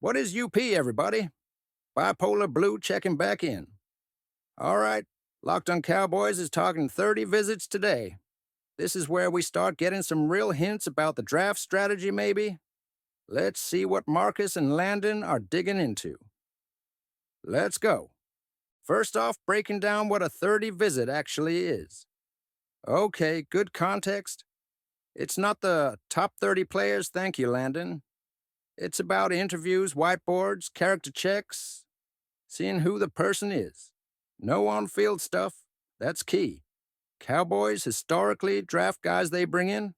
What is UP, everybody? Bipolar Blue checking back in. All right, Locked On Cowboys is talking 30 visits today. This is where we start getting some real hints about the draft strategy, maybe. Let's see what Marcus and Landon are digging into. Let's go. First off, breaking down what a 30 visit actually is. Okay, good context. It's not the top 30 players, thank you, Landon. It's about interviews, whiteboards, character checks, seeing who the person is. No on-field stuff, that's key. Cowboys historically draft guys they bring in.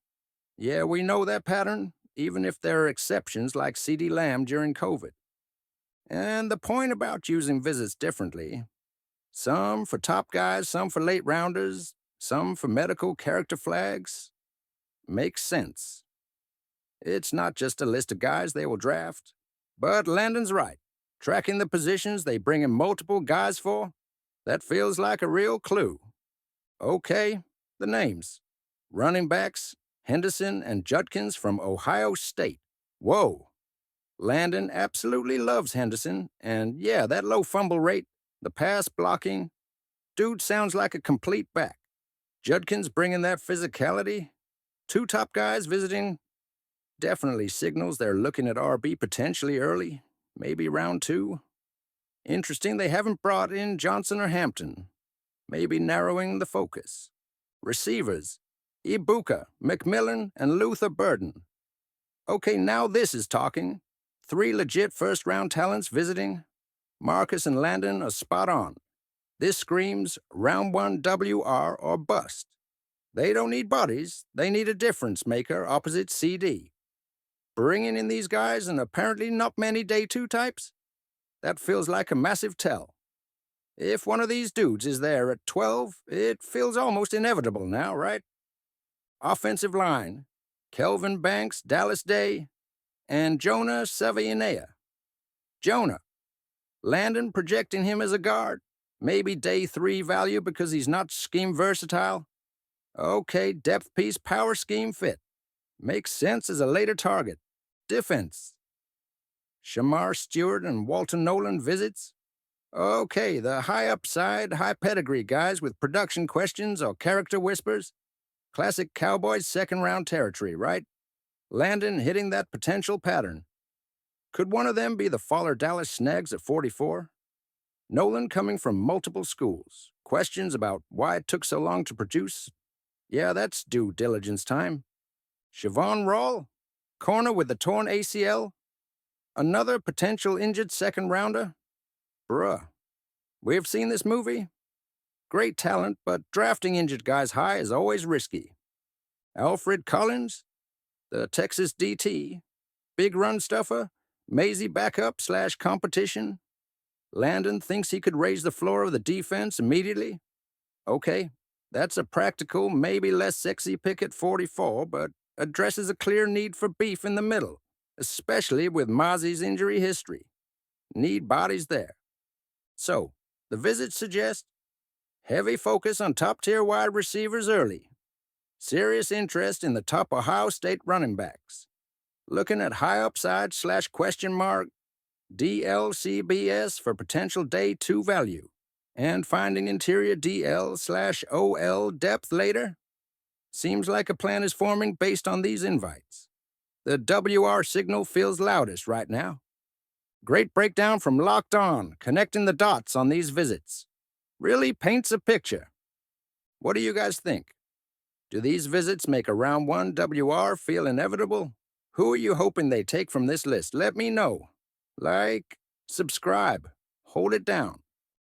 Yeah, we know that pattern, even if there are exceptions like CeeDee Lamb during COVID. And the point about using visits differently, some for top guys, some for late rounders, some for medical character flags, makes sense. It's not just a list of guys they will draft. But Landon's right. Tracking the positions they bring in multiple guys for, that feels like a real clue. Okay, the names. Running backs, Henderson and Judkins from Ohio State. Whoa. Landon absolutely loves Henderson, and yeah, that low fumble rate, the pass blocking. Dude sounds like a complete back. Judkins bringing that physicality. Two top guys visiting. Definitely signals they're looking at RB potentially early, maybe round 2. Interesting they haven't brought in Johnson or Hampton, maybe narrowing the focus. Receivers, Ibuka, McMillan, and Luther Burden. Okay, now this is talking. 3 legit first-round talents visiting. Marcus and Landon are spot on. This screams round 1 WR or bust. They don't need bodies, they need a difference maker opposite CD. Bringing in these guys and apparently not many day 2 types? That feels like a massive tell. If one of these dudes is there at 12, it feels almost inevitable now, right? Offensive line, Kelvin Banks, Dallas Day, and Jonah Savianea. Jonah. Landon projecting him as a guard. Maybe day 3 value because he's not scheme versatile. Okay, depth piece, power scheme fit. Makes sense as a later target. Defense. Shamar Stewart and Walton Nolan visits. Okay, the high upside, high pedigree guys with production questions or character whispers. Classic Cowboys second-round territory, right? Landon hitting that potential pattern. Could one of them be the faller Dallas Snags at 44? Nolan coming from multiple schools. Questions about why it took so long to produce? Yeah, that's due diligence time. Siobhan Rall? Corner with the torn ACL? Another potential injured second-rounder? Bruh. We've seen this movie. Great talent, but drafting injured guys high is always risky. Alfred Collins? The Texas DT? Big run stuffer? Maisie backup/competition? Landon thinks he could raise the floor of the defense immediately? Okay, that's a practical, maybe less sexy pick at 44, but addresses a clear need for beef in the middle, especially with Mozzie's injury history. Need bodies there. So, the visits suggest heavy focus on top-tier wide receivers early. Serious interest in the top Ohio State running backs. Looking at high upside/question mark DLCBS for potential day 2 value. And finding interior DL/OL depth later? Seems like a plan is forming based on these invites. The WR signal feels loudest right now. Great breakdown from Locked On, connecting the dots on these visits. Really paints a picture. What do you guys think? Do these visits make a round 1 WR feel inevitable? Who are you hoping they take from this list? Let me know. Like, subscribe, hold it down.